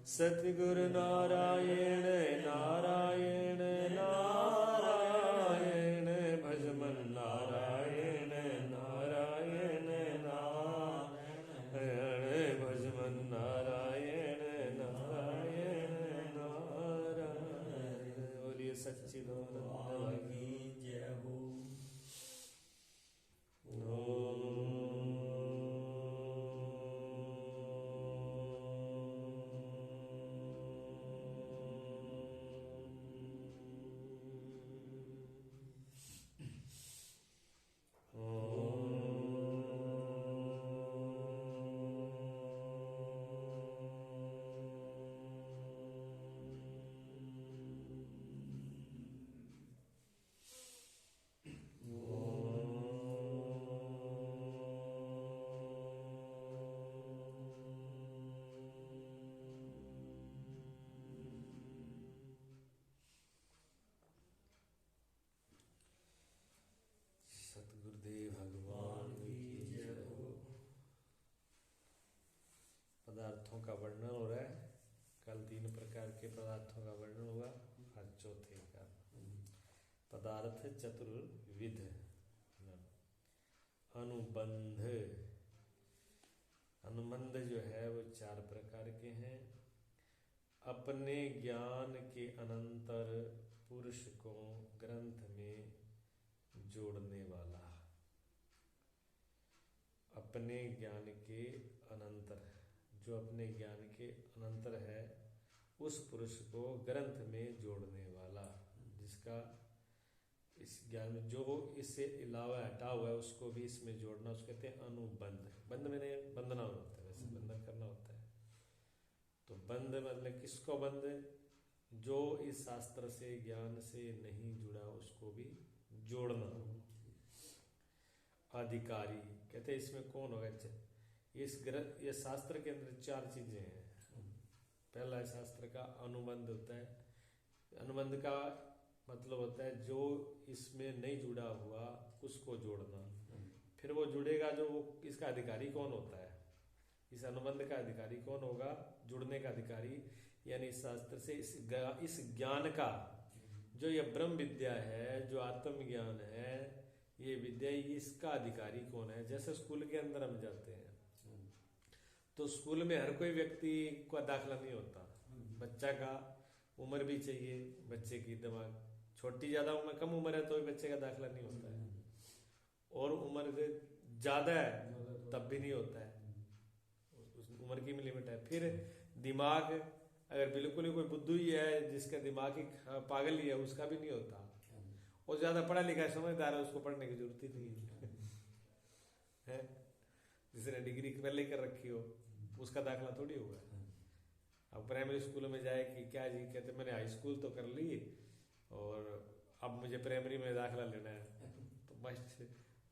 सतगुरु नारायण नारायण नारायण भजमन नारायण नारायण नारायण भजमन नारायण नारायण नारायण। बोलिए सच्चिदानंद की जय हो। सतगुरुदेव भगवान की जय हो। पदार्थों का वर्णन हो रहा है। कल 3 प्रकार के पदार्थों का वर्णन हुआ, आज चौथे का। पदार्थ चतुर्विध। अनुबंध। अनुबंध जो है वो 4 प्रकार के हैं। अपने ज्ञान के अनंतर पुरुष को ग्रंथ में जोड़ने वाला। अपने ज्ञान के अनंतर, जो अपने ज्ञान के अनंतर है उस पुरुष को ग्रंथ में जोड़ने वाला, जिसका इस ज्ञान में जो इससे अलावा हटा हुआ है उसको भी इसमें जोड़ना, उसको कहते हैं अनुबंध। बंध मैंने बंधना होता है, वैसे बंधन करना होता है। तो बंध मतलब किसको बंध? जो इस शास्त्र से ज्ञान से नहीं जुड़ा उसको भी जोड़ना। अधिकारी कहते हैं इसमें कौन होगा? ये शास्त्र के अंदर 4 चीजें हैं। पहला शास्त्र का अनुबंध होता है। अनुबंध का मतलब होता है जो इसमें नहीं जुड़ा हुआ उसको जोड़ना। फिर वो जुड़ेगा, जो वो इसका अधिकारी कौन होता है? इस अनुबंध का अधिकारी कौन होगा? जुड़ने का अधिकारी, यानी इस शास्त्र से इस ज्ञान का, जो ये ब्रह्म विद्या है, जो आत्मज्ञान है, ये विद्या, इसका अधिकारी कौन है? जैसे स्कूल के अंदर हम जाते हैं तो स्कूल में हर कोई व्यक्ति का दाखला नहीं होता। बच्चा का उम्र भी चाहिए, बच्चे की दिमाग छोटी ज्यादा उम्र, कम उम्र है तो भी बच्चे का दाखला नहीं होता है, और उम्र ज्यादा है तब भी नहीं होता है। उस उम्र की लिमिट है। फिर दिमाग अगर बिल्कुल ही कोई बुद्धू ही है, जिसका दिमाग ही पागल ही है, उसका भी नहीं होता। और ज्यादा पढ़ा लिखा है, समझदार है, उसको पढ़ने की जरूरत ही नहीं है। जिसने डिग्री पहले कर रखी हो उसका दाखला थोड़ी होगा। अब प्राइमरी स्कूल में जाए कि क्या जी, कहते मैंने हाई स्कूल तो कर ली और अब मुझे प्राइमरी में दाखला लेना है, तो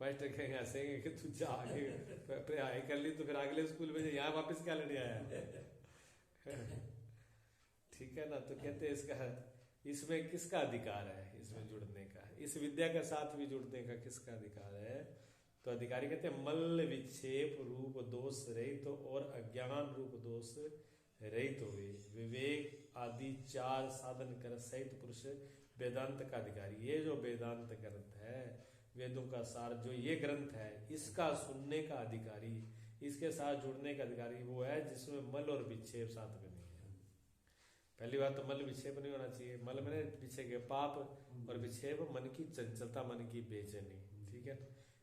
मास्टर कहेंगे, हंसेंगे कि तू जा आगे पढ़ाई कर ली तो फिर अगले स्कूल में यहाँ वापस क्या लेने आया? ठीक है ना। तो कहते हैं इसमें किसका अधिकार है? इसमें जुड़ने का, इस विद्या के साथ भी जुड़ने का किसका अधिकार है? तो अधिकारी कहते हैं मल विक्षेप रूप दोष रहित तो और अज्ञान रूप दोष रहित हो गई, विवेक आदि 4 साधन कर सहित पुरुष वेदांत का अधिकारी। ये जो वेदांत ग्रंथ है, वेदों का सार जो ये ग्रंथ है, इसका सुनने का अधिकारी, इसके साथ जुड़ने का अधिकारी वो है जिसमें मल और विक्षेप साथ में नहीं है। पहली बात तो मल विक्षेप नहीं होना चाहिए। मल मैंने पीछे के पाप, और विक्षेप मन की चंचलता, मन की बेचैनी। ठीक है।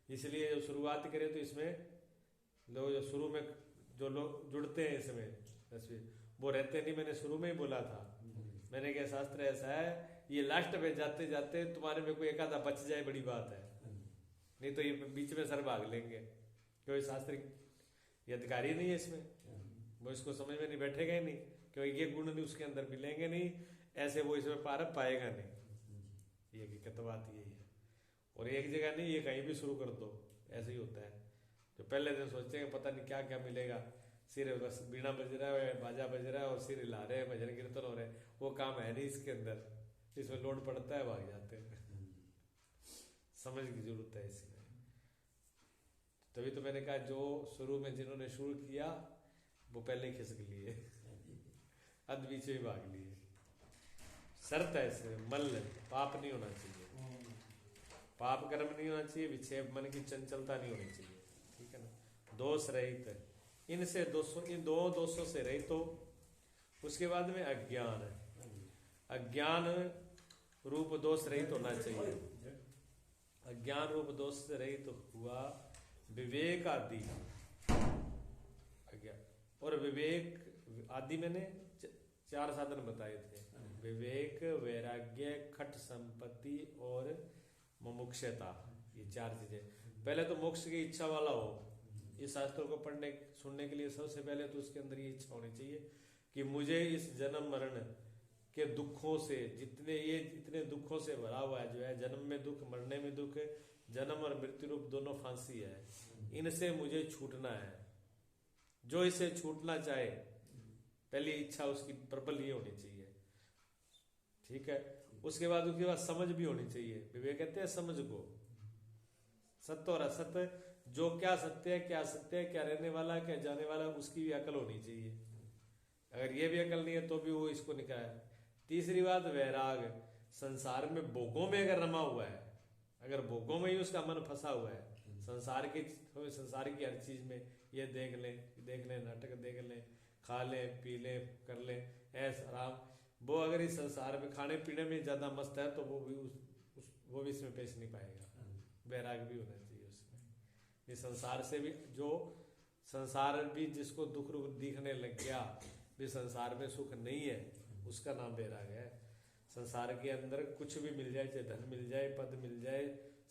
इसलिए जो शुरुआत करें तो इसमें लोग जो शुरू में जो लोग जुड़ते हैं इसमें वो रहते नहीं। मैंने शुरू में ही बोला था, मैंने कहा शास्त्र ऐसा है, ये लास्ट में जाते जाते तुम्हारे में कोई एक आधा बच जाए बड़ी बात है, नहीं तो ये बीच में सर भाग लेंगे, क्योंकि शास्त्र ये अधिकारी नहीं है इसमें, वो इसको समझ में नहीं बैठेगा ही नहीं, क्योंकि ये गुण भी उसके अंदर मिलेंगे नहीं, ऐसे वो इसमें पार पाएगा नहीं। ये हकीकत बात यही है। और एक जगह नहीं, ये कहीं भी शुरू कर दो, ऐसे ही होता है। जो पहले दिन सोचते हैं पता नहीं क्या क्या मिलेगा, सिर बस बीड़ा बज रहा है, बाजा बज रहा है और सिर हिला रहे हैं, भजन कीर्तन हो रहे हैं, वो काम है नहीं इसके अंदर। इसमें लोड पड़ता है, भाग जाते हैं। समझ की जरूरत है इसमें। तभी तो मैंने कहा जो शुरू में जिन्होंने शुरू किया वो पहले खिसक लिए। अद्विचय भाग लिए। शर्त है इसमें मल पाप नहीं होना चाहिए, पाप कर्म नहीं होना चाहिए, विक्षेप मन की चंचलता नहीं होनी चाहिए, ठीक है ना, दोष रहित, इनसे दोषों, इन दो दोषों से रहित हो। उसके बाद में अज्ञान है, अज्ञान रूप दोष रहित होना चाहिए। अज्ञान रूप दोष से रहित हुआ विवेक आदि, और विवेक आदि मैंने चार साधन बताए थे, विवेक, वैराग्य, खट संपत्ति और मुमुक्षता, ये चार चीजें। पहले तो मोक्ष की इच्छा वाला हो, इस शास्त्रों को पढ़ने सुनने के लिए सबसे पहले तो उसके अंदर ये इच्छा होनी चाहिए कि मुझे इस जन्म मरण के दुखों से, इतने दुखों से भरा हुआ है, जो है जन्म में दुख, मरने में दुख, जन्म और मृत्यु रूप दोनों फांसी है, इनसे मुझे छूटना है। जो इसे छूटना चाहे, पहली इच्छा उसकी प्रबल ये होनी चाहिए, ठीक है। उसके बाद समझ भी होनी चाहिए। विवेक कहते हैं समझ को, सत्य और असत्य, जो क्या सत्य है, क्या असत्य है, क्या रहने वाला, क्या जाने वाला, उसकी भी अकल होनी चाहिए। अगर ये भी अकल नहीं है तो भी वो इसको निकाय। तीसरी बात वैराग, संसार में भोगों में अगर रमा हुआ है, अगर भोगों में ही उसका मन फंसा हुआ है, संसार की हर चीज में, ये देख लें, नाटक देख लें, खा लें, पी लें, कर लें ऐस आराम, वो अगर इस संसार में खाने पीने में ज्यादा मस्त है तो वो भी इसमें पेश नहीं पाएगा। वैराग भी होना चाहिए उसमें। ये संसार से भी, जो संसार भी जिसको दुख रूप दिखने लग गया, भी संसार में सुख नहीं है, उसका नाम वैराग है। संसार के अंदर कुछ भी मिल जाए, चाहे धन मिल जाए, पद मिल जाए,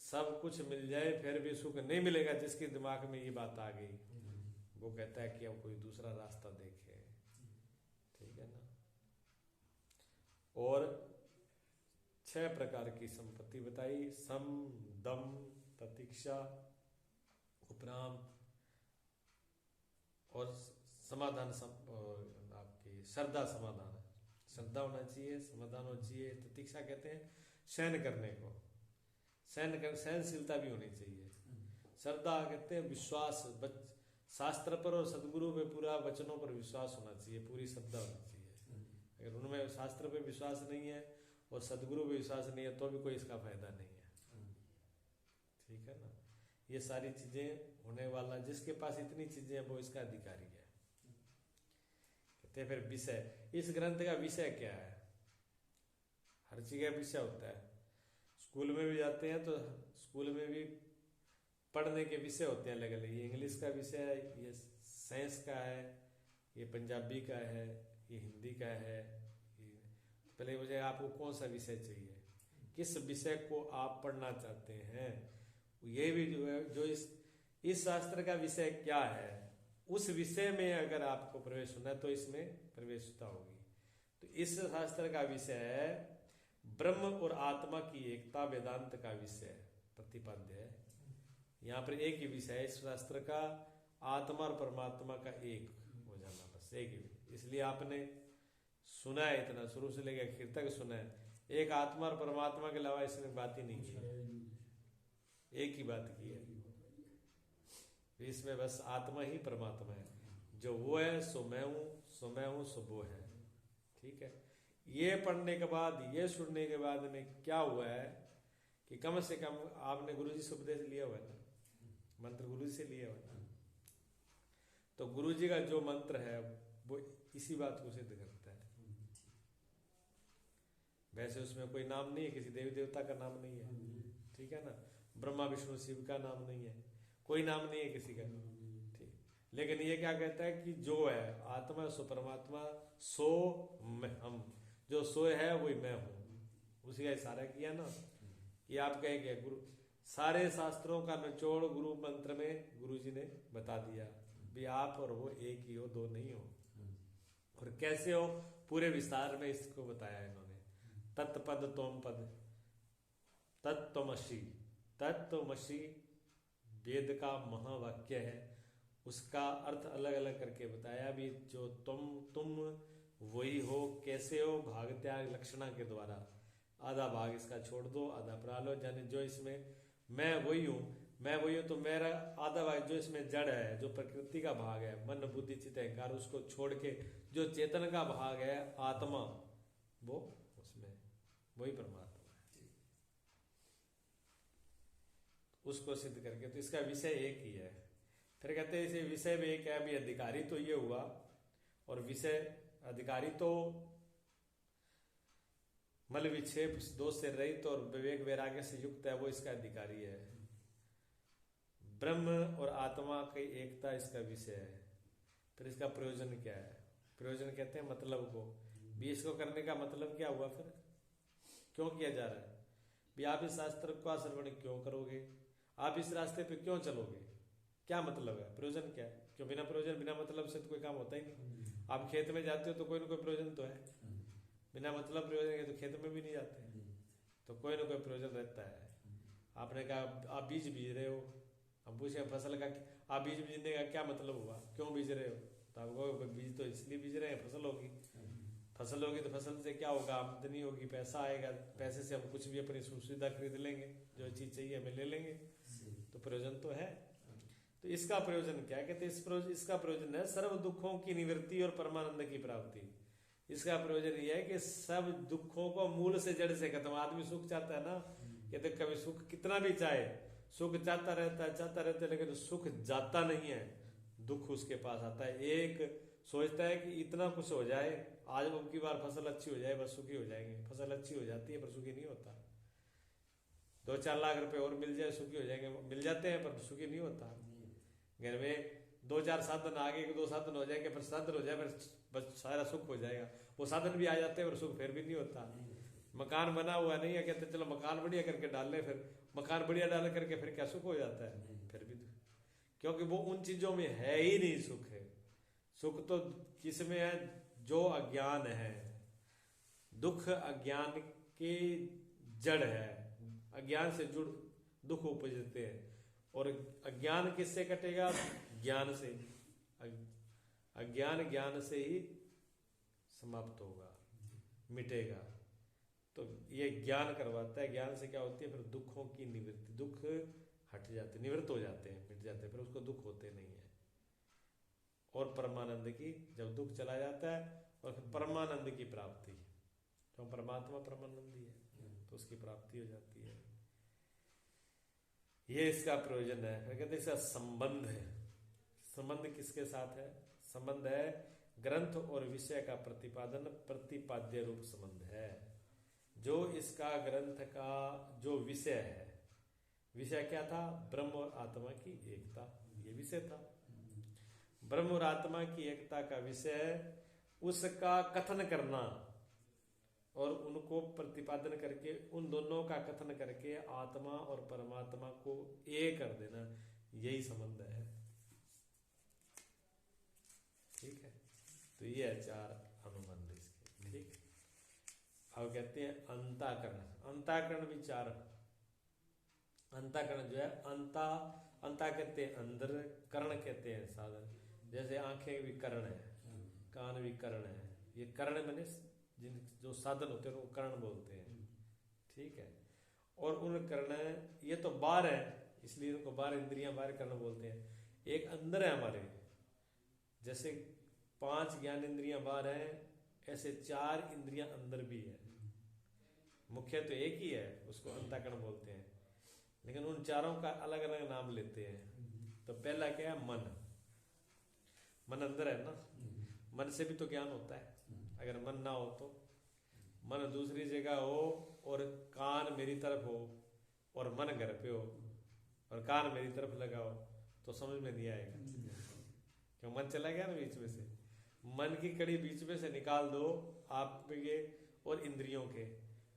सब कुछ मिल जाए, फिर भी सुख नहीं मिलेगा। जिसके दिमाग में ये बात आ गई, वो कहता है कि अब कोई दूसरा रास्ता देखे, ठीक है ना। और 6 प्रकार की संपत्ति बताई, सम, दम, प्रतीक्षा, उपराम और समाधान, आपकी श्रद्धा, समाधान, श्रद्धा होना चाहिए, समाधान होना चाहिए। प्रतीक्षा कहते हैं सहन करने को, सहनशीलता भी होनी चाहिए। श्रद्धा कहते हैं विश्वास, शास्त्र पर और सदगुरु पे पूरा, वचनों पर विश्वास होना चाहिए, पूरी श्रद्धा होनी चाहिए। अगर उनमें शास्त्र पे विश्वास नहीं है और सदगुरु पे विश्वास नहीं है तो भी कोई इसका फायदा नहीं है, ठीक है ना। ये सारी चीजें होने वाला, जिसके पास इतनी चीजें हैं वो इसका अधिकारी है। कहते हैं फिर विषय, इस ग्रंथ का विषय क्या है? हर चीज का विषय होता है। स्कूल में भी जाते हैं तो स्कूल में भी पढ़ने के विषय होते हैं अलग अलग। ये इंग्लिश का विषय है, ये साइंस का है, ये पंजाबी का है, ये हिंदी का है। पहले मुझे आपको कौन सा विषय चाहिए, किस विषय को आप पढ़ना चाहते हैं, ये भी जो है, जो इस शास्त्र का विषय क्या है, उस विषय में अगर आपको प्रवेश होना है तो इसमें प्रवेशता होगी। तो इस शास्त्र का विषय है ब्रह्म और आत्मा की एकता, वेदांत का विषय प्रतिपाद्य है। यहाँ पर एक ही विषय है इस शास्त्र का, आत्मा और परमात्मा का एक हो जाना, बस एक ही। इसलिए आपने सुना है, इतना शुरू से लेकर आखिर तक सुना है, एक आत्मा और परमात्मा के अलावा इसमें बात ही नहीं की, एक ही बात की है। इसमें बस आत्मा ही परमात्मा है, जो वो है सो मैं हूं, सो मैं हूं सो वो है, ठीक है। ये पढ़ने के बाद, ये सुनने के बाद में क्या हुआ है कि कम से कम आपने गुरुजी से उपदेश लिया हुआ है ना, मंत्र गुरुजी से लिया हुआ है ना, तो गुरुजी का जो मंत्र है वो इसी बात को सिद्ध करता है। वैसे उसमें कोई नाम नहीं है, किसी देवी देवता का नाम नहीं है, ठीक है ना, ब्रह्मा विष्णु शिव का नाम नहीं है, कोई नाम नहीं है किसी का, ठीक। लेकिन ये क्या कहता है कि जो है आत्मा सो परमात्मा, सो हम, जो सो है वही मैं हूं, उसी का इशारा किया ना। कि आप कहेंगे गुरु, सारे शास्त्रों का निचोड़ गुरु मंत्र में गुरुजी ने बता दिया भी आप और वो एक ही हो, दो नहीं हो। और कैसे हो, पूरे विस्तार में इसको बताया इन्होंने। तत्पद तोम पद, तत्त्वमसि, तत्त्वमसि वेद का महावाक्य है, उसका अर्थ अलग अलग करके बताया भी। जो तुम वही हो, कैसे हो, भाग त्याग लक्षणा के द्वारा। आधा भाग इसका छोड़ दो, आधा पढ़ा लो, यानी जो इसमें मैं वही हूं, मैं वही हूँ, तो मेरा आधा भाग जो इसमें जड़ है, जो प्रकृति का भाग है, मन बुद्धि चित्त अहंकार, उसको छोड़ के जो चेतन का भाग है आत्मा, वो उसमें वही परमात्मा है, उसको सिद्ध करके। तो इसका विषय एक ही है। फिर कहते हैं इसे विषय में एक है, अभी अधिकारी तो ये हुआ, और विषय अधिकारी तो मल विक्षेप दोष से रहित और विवेक वैराग्य से युक्त है, वो इसका अधिकारी है। ब्रह्म और आत्मा की एकता इसका विषय है। फिर इसका प्रयोजन क्या है? प्रयोजन कहते हैं मतलब को, भी इसको करने का मतलब क्या हुआ, फिर क्यों किया जा रहा है भी? आप इस शास्त्र का श्रवण क्यों करोगे? आप इस रास्ते पे क्यों चलोगे? क्या मतलब है? प्रयोजन क्या है? क्यों बिना प्रयोजन बिना मतलब से तो कोई काम होता ही नहीं। आप खेत में जाते हो तो कोई ना कोई प्रयोजन तो है, बिना मतलब प्रयोजन के तो खेत में भी नहीं जाते, तो कोई ना कोई प्रयोजन रहता है। आपने कहा आप बीज बीज रहे हो, हम पूछे फसल का, आप बीज बीजने का क्या मतलब हुआ, क्यों बीज रहे हो? तो आपको बीज तो इसलिए बीज रहे हैं, फसल होगी, फसल होगी तो फसल से क्या होगा, आमदनी होगी, पैसा आएगा, पैसे से हम कुछ भी अपनी सुविधा खरीद लेंगे, जो चीज चाहिए हमें ले लेंगे, तो प्रयोजन तो है। तो इसका प्रयोजन क्या है? कहते इसका प्रयोजन है सर्व दुखों की निवृत्ति और परमानंद की प्राप्ति। इसका प्रयोजन यह है कि सब दुखों को मूल से जड़ से खत्म। आदमी सुख चाहता है ना, कहते कभी सुख कितना भी चाहे, सुख चाहता रहता है, लेकिन सुख जाता नहीं है, दुख उसके पास आता है। एक सोचता है कि इतना कुछ हो जाए, आज अब की बार फसल अच्छी हो जाए, बस सुखी हो जाएंगे। फसल अच्छी हो जाती है पर सुखी नहीं होता। 2-4 लाख रुपए और मिल जाए सुखी हो जाएंगे, मिल जाते हैं पर सुखी नहीं होता। घर में 2-4 साधन आगे, 2 साधन हो जाएंगे, पर साधन हो जाए पर बस सारा सुख हो जाएगा। वो साधन भी आ जाते हैं पर सुख फिर भी नहीं होता। मकान बना हुआ नहीं है, कहते चलो मकान बढ़िया करके डाल ले, फिर मकान बढ़िया डाल करके फिर क्या सुख हो जाता है? फिर भी, क्योंकि वो उन चीजों में है ही नहीं सुख है। सुख तो किसमें है? जो अज्ञान है। दुख अज्ञान की जड़ है, अज्ञान से जुड़ दुख उपजते हैं। और अज्ञान किससे कटेगा? ज्ञान से। अज्ञान ज्ञान से ही समाप्त होगा, मिटेगा। तो ये ज्ञान करवाता है। ज्ञान से क्या होती है? फिर दुखों की निवृत्ति, दुख हट जाते, निवृत्त हो जाते हैं, मिट जाते हैं, फिर उसको दुख होते नहीं है। और परमानंद की, जब दुख चला जाता है, और फिर परमानंद की प्राप्ति, तो परमात्मा परमानंदी है तो उसकी प्राप्ति हो जाती है। ये इसका प्रयोजन है। फिर कहते हैं इसका संबंध है। संबंध किसके साथ है? संबंध है ग्रंथ और विषय का प्रतिपादन, प्रतिपाद्य रूप संबंध है। जो इसका ग्रंथ का जो विषय है, विषय क्या था? ब्रह्म और आत्मा की एकता, ये विषय था। ब्रह्म और आत्मा की एकता का विषय, उसका कथन करना और उनको प्रतिपादन करके, उन दोनों का कथन करके आत्मा और परमात्मा को एक कर देना, यही संबंध है। ठीक है, तो ये है 4 अनुबंध इसके। ठीक, अब कहते हैं अंताकरण। अंताकरण भी 4। अंताकरण जो है, अंता कहते हैं अंदर, करण कहते हैं साधन। जैसे आंखें भी करण है, कान भी करण है। ये करण बने जिन जो साधन होते हैं उनको करण बोलते हैं। ठीक है, और उन करण, ये तो बाहर है इसलिए उनको बाहर इंद्रियां, बाहर करण बोलते हैं। एक अंदर है हमारे, जैसे 5 ज्ञान इंद्रियां बाहर हैं, ऐसे 4 इंद्रियां अंदर भी है। मुख्य तो एक ही है, उसको अंतःकरण बोलते हैं, लेकिन उन चारों का अलग अलग नाम लेते हैं। तो पहला क्या है? मन। मन अंदर है ना, मन से भी तो ज्ञान होता है। अगर मन ना हो तो, मन दूसरी जगह हो और कान मेरी तरफ हो और मन घर पे हो और कान मेरी तरफ लगा हो तो समझ में नहीं आएगा, क्यों? मन चला गया ना बीच में से। मन की कड़ी बीच में से निकाल दो आप के और इंद्रियों के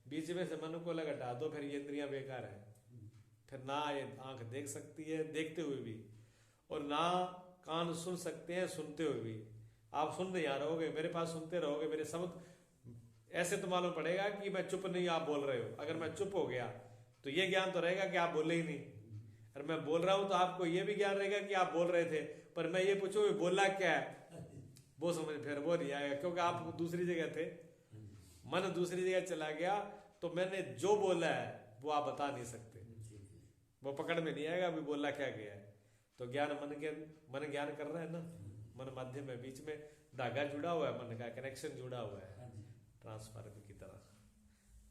बीच में से, मन को अलग हटा दो, फिर ये इंद्रियां बेकार है। फिर ना ये आंख देख सकती है देखते हुए भी, और ना कान सुन सकते हैं सुनते हुए भी। आप सुन नहीं आ रहोगे, मेरे पास सुनते रहोगे, मेरे शब्द ऐसे तो मालूम पड़ेगा कि मैं चुप नहीं, आप बोल रहे हो। अगर मैं चुप हो गया तो ये ज्ञान तो रहेगा कि आप बोले ही नहीं। अगर मैं बोल रहा हूं तो आपको ये भी ज्ञान रहेगा कि आप बोल रहे थे, पर मैं ये पूछूं बोला क्या है, वो समझ फिर वो नहीं आएगा, क्योंकि आप दूसरी जगह थे। मन दूसरी जगह चला गया तो मैंने जो बोला है वो आप बता नहीं सकते, वो पकड़ में नहीं आएगा अभी बोला क्या गया है। तो ज्ञान मन ज्ञान कर रहा है ना, मन माध्यम है, बीच में धागा जुड़ा हुआ है, मन का कनेक्शन जुड़ा हुआ है ट्रांसफार्मर की तरह।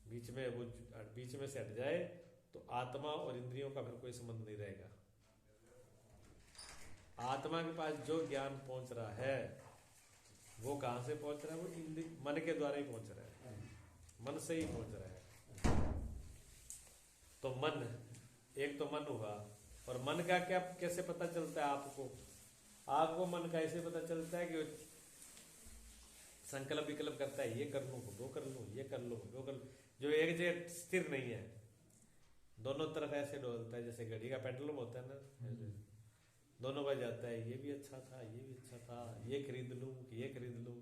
बीच में वो बीच में से हट जाए तो आत्मा और इंद्रियों का फिर कोई संबंध नहीं रहेगा। आत्मा के पास जो ज्ञान पहुंच रहा है वो कहाँ से पहुंच रहा है? वो मन के द्वारा ही पहुंच रहा है, मन से ही पहुंच रहा है। तो मन, एक तो मन हुआ, और मन का क्या कैसे पता चलता है आपको? आपको मन का ऐसे पता चलता है कि संकल्प विकल्प करता है, ये कर लूं वो कर लूं, ये कर लूं वो कर लूं, जो एक जगह स्थिर नहीं है, दोनों तरफ ऐसे डोलता है जैसे घड़ी का पेंडुलम होता है ना, दोनों बार जाता है, ये भी अच्छा था, ये भी अच्छा था, ये खरीद लूं कि ये खरीद लूं,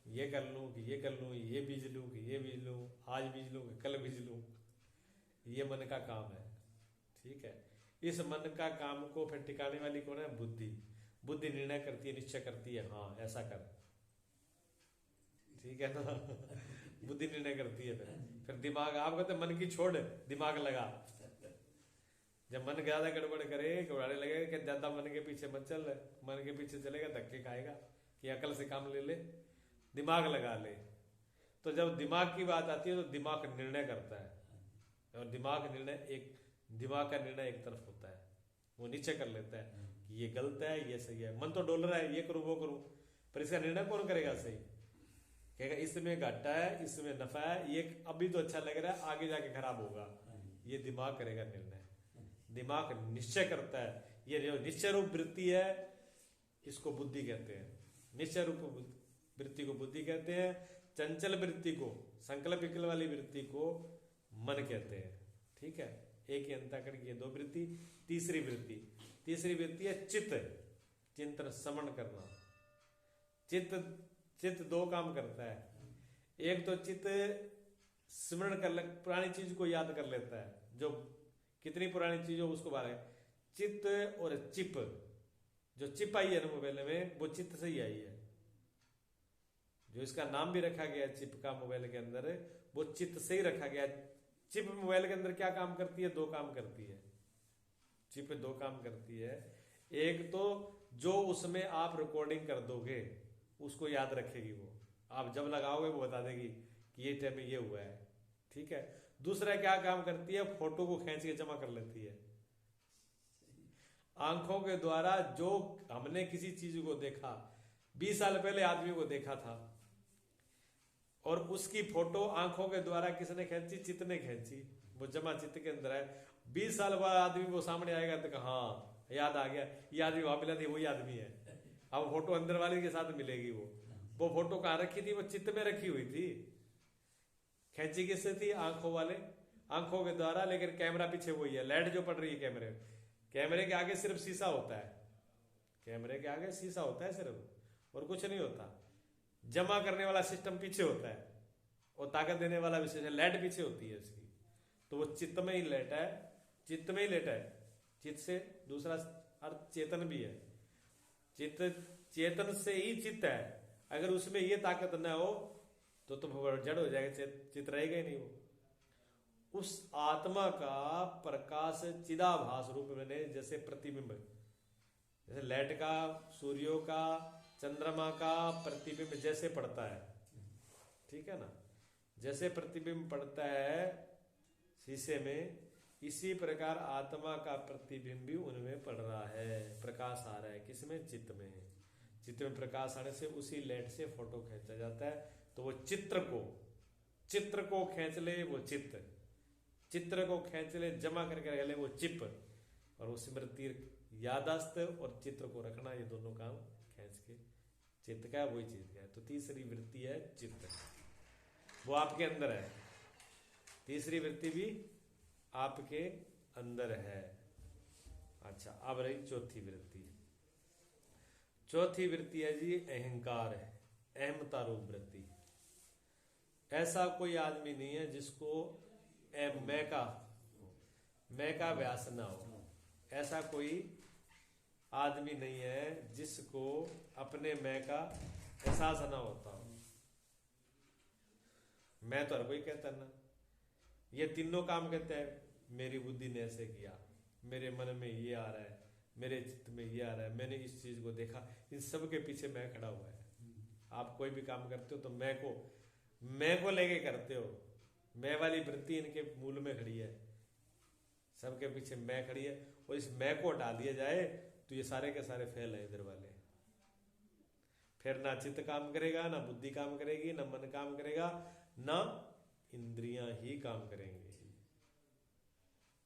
ये कर लूं कि ये कर लूं, ये बीज लूं कि ये बीज लूं, आज बीज लूं कि कल बीज लूं। ये मन का काम है, ठीक है। इस मन का काम को फिर टिकाने वाली कौन है? बुद्धि। बुद्धि निर्णय करती है, निश्चय करती है, हाँ ऐसा कर, ठीक है ना। बुद्धि निर्णय करती है। फिर दिमाग, आप कहते मन की छोड़, दिमाग लगा। जब मन ज्यादा गड़बड़ करे, घबराने लगे कि ज्यादा मन के पीछे मत चल, मन के पीछे चलेगा धक्के खाएगा, कि अकल से काम ले ले, दिमाग लगा ले। तो जब दिमाग की बात आती है तो दिमाग निर्णय करता है, और दिमाग का निर्णय एक तरफ होता है, वो निश्चय कर लेता है कि ये गलत है, ये सही है। मन तो डोल रहा है, ये करूं वो करूं, पर इसका निर्णय कौन करेगा? सही कहेगा इसमें घाटा है, इसमें नफा है, ये अभी तो अच्छा लग रहा है, आगे जाके खराब होगा, ये दिमाग करेगा निर्णय। दिमाग निश्चय करता है। ये जो निश्चय रूप वृत्ति है इसको बुद्धि कहते हैं, निश्चय रूप वृत्ति को बुद्धि कहते हैं। चंचल वृत्ति को, संकल्प विकल्प वाली वृत्ति को मन कहते हैं, ठीक है। एक ही अंतःकरण की दो वृत्ति। तीसरी वृत्ति है चित्त, चिंतन श्रवण करना। चित्त दो काम करता है। एक तो चित्त स्मरण कर पुरानी चीज को याद कर लेता है, जो कितनी पुरानी चीज हो उसको बारे। चित्त और चिप, जो चिप आई है ना मोबाइल में, वो चित्त से ही आई है। जो इसका नाम भी रखा गया चिप का मोबाइल के अंदर, वो चित्त से ही रखा गया। चिप मोबाइल के अंदर क्या काम करती है? दो काम करती है। चिप दो काम करती है। एक तो जो उसमें आप रिकॉर्डिंग कर दोगे उसको याद रखेगी, वो आप जब लगाओगे वो बता देगी कि ये टाइम में ये हुआ है, ठीक है। दूसरा क्या काम करती है? फोटो को खींच के जमा कर लेती है। आंखों के द्वारा जो हमने किसी चीज को देखा, 20 साल पहले आदमी को देखा था, और उसकी फोटो आंखों के द्वारा किसने खींची? चित्त ने खींची, वो जमा चित्त के अंदर है। 20 साल बाद आदमी वो सामने आएगा तो हाँ याद आ गया, ये आदमी वहां मिला थी, वही आदमी है। अब फोटो अंदर वाले के साथ मिलेगी। वो फोटो कहाँ रखी थी? वो चित्त में रखी हुई थी। खींची किससे थी? आंखों वाले, आंखों के द्वारा। लेकिन कैमरा पीछे वही है, लाइट जो पड़ रही है कैमरे के आगे सिर्फ शीशा होता है। कैमरे के आगे शीशा होता है सिर्फ, और कुछ नहीं होता। जमा करने वाला सिस्टम पीछे होता है, और ताकत देने वाला विशेष लाइट पीछे होती है इसकी। तो वो चित्त में ही लेटा है, चित्त में ही लेटा है। चित्त से दूसरा अर्थ चेतन भी है। चित्त, चेतन से ही चित्त है। अगर उसमें ये ताकत न हो तो जड़ हो जाएगा, चित्त रहेगा ही नहीं। वो उस आत्मा का प्रकाश चिदाभास रूप में, जैसे प्रतिबिंब, जैसे लाइट का, सूर्यों का, चंद्रमा का प्रतिबिंब जैसे पड़ता है, ठीक है ना, जैसे प्रतिबिंब पड़ता है शीशे में, इसी प्रकार आत्मा का प्रतिबिंब भी उनमें पड़ रहा है। प्रकाश आ रहा है किसमें? चित्त में। चित्त में प्रकाश आने से उसी लाइट से फोटो खींचा जाता है। तो वो चित्र को खींच ले वो चित्त, चित्र को खींच ले, जमा करके रख ले वो चिप, और वो स्मृति, यादाश्त और चित्र को रखना, ये दोनों काम खींच के चित्त का वही चीज का है। तो तीसरी वृत्ति है चित्त, वो आपके अंदर है। तीसरी वृत्ति भी आपके अंदर है। अच्छा, अब रही चौथी वृत्ति। चौथी वृत्ति है जी अहंकार, है अहमता रूप वृत्ति। ऐसा कोई आदमी नहीं है जिसको मैं का व्यास ना हो। ऐसा कोई आदमी नहीं है जिसको अपने मैं का एहसास ना होता हो। मैं तो हर कोई कहता ना, ये तीनों काम कहते हैं, मेरी बुद्धि ने ऐसे किया, मेरे मन में ये आ रहा है, मेरे चित्त में ये आ रहा है, मैंने इस चीज को देखा, इन सब के पीछे मैं खड़ा हुआ है। आप कोई भी काम करते हो तो मैं को लेके करते हो, मैं वाली वृत्ति इनके मूल में खड़ी है, सबके पीछे मैं खड़ी है। और इस मैं को हटा दिया जाए तो ये सारे के सारे फेल है इधर वाले। फिर ना चित्त काम करेगा, ना बुद्धि काम करेगी, ना मन काम करेगा, ना इंद्रियां ही काम करेंगे।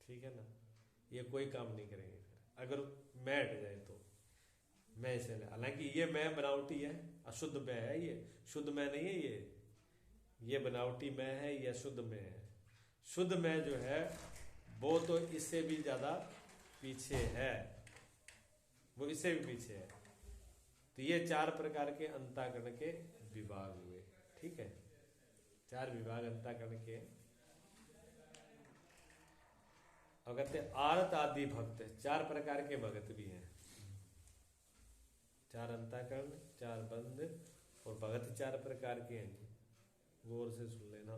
ठीक है ना, ये कोई काम नहीं करेंगे फिर अगर मैं हट जाए तो। मैं से हालांकि ये मैं बनावटी है, अशुद्ध मैं है, ये शुद्ध मैं नहीं है, ये बनावटी मैं है, ये अशुद्ध मैं है। शुद्ध मैं जो है वो तो इससे भी ज्यादा पीछे है, वो इससे भी पीछे है। तो ये 4 प्रकार के अंतःकरण के विभाग हुए। ठीक है, 4 विभाग अंतःकरण के। और कहते आरत आदि भक्त, 4 प्रकार के भगत भी हैं। 4 अंतःकरण, 4 बंद और भगत 4 प्रकार के हैं। गौर से सुन लेना,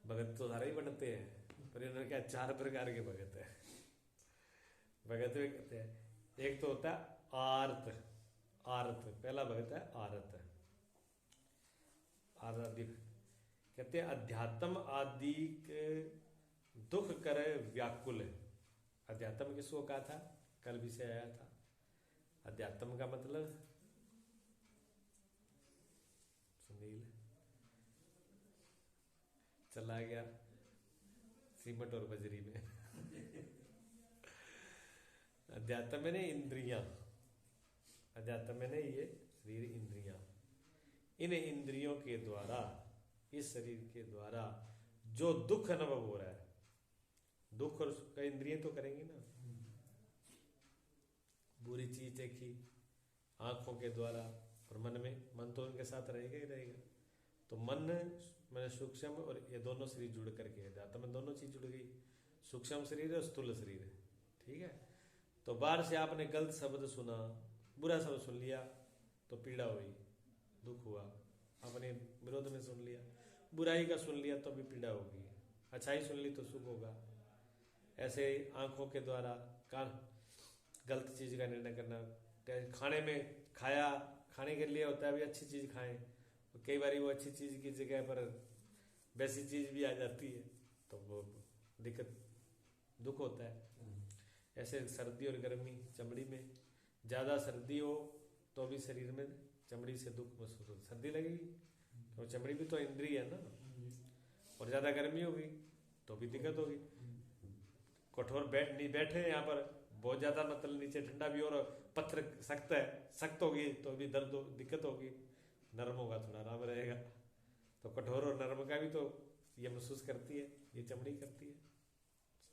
भगत तो सारे ही बनते हैं, पर इन्होंने क्या 4 प्रकार के भगत है। भगत में कहते हैं एक तो होता है आर्त, आरत, पहला भगत है आरत। आदि कहते हैं अध्यात्म आदि के दुख करे व्याकुल। अध्यात्म किसको कहा था, कल भी से आया था। अध्यात्म का मतलब सुनील चला गया सीमट और बजरी में। अध्यात्म में नहीं इंद्रियां, अध्यात्म में नहीं ये शरीर इंद्रियां। इन इंद्रियों के द्वारा, इस शरीर के द्वारा जो दुख अनुभव हो रहा है, दुख और सुख का इंद्रियां तो करेंगी ना। बुरी चीज देखी आंखों के द्वारा और मन में, मन तो उनके साथ रहेगा ही रहेगा। तो मन मैंने सूक्ष्म और ये दोनों शरीर जुड़ करके अध्यात्म में दोनों चीज जुड़ गई, सूक्ष्म शरीर है और स्थूल शरीर है। ठीक है, तो बाहर से आपने गलत शब्द सुना, बुरा शब्द सुन लिया तो पीड़ा हुई, दुख हुआ। आपने विरोध में सुन लिया, बुराई का सुन लिया तो भी पीड़ा होगी, अच्छाई सुन ली तो सुख होगा। ऐसे आंखों के द्वारा कान गलत चीज का निर्णय करना, खाने में खाया, खाने के लिए होता है भी अच्छी चीज खाएं, तो कई बार वो अच्छी चीज की जगह पर वैसी चीज भी आ जाती है तो वो दिक्कत, दुख होता है। ऐसे सर्दी और गर्मी, चमड़ी में ज्यादा सर्दी हो तो भी शरीर में चमड़ी से दुख महसूस होता, सर्दी लगेगी तो चमड़ी भी तो इंद्रिय है ना। और ज्यादा गर्मी होगी तो भी दिक्कत होगी। कठोर नहीं बैठे यहाँ पर, बहुत ज्यादा मतलब नीचे ठंडा भी और पत्थर सख्त है, सख्त होगी तो भी दर्द दिक्कत होगी। नरम होगा थोड़ा आराम रहेगा। तो कठोर और नरम का भी तो ये महसूस करती है, ये चमड़ी करती है।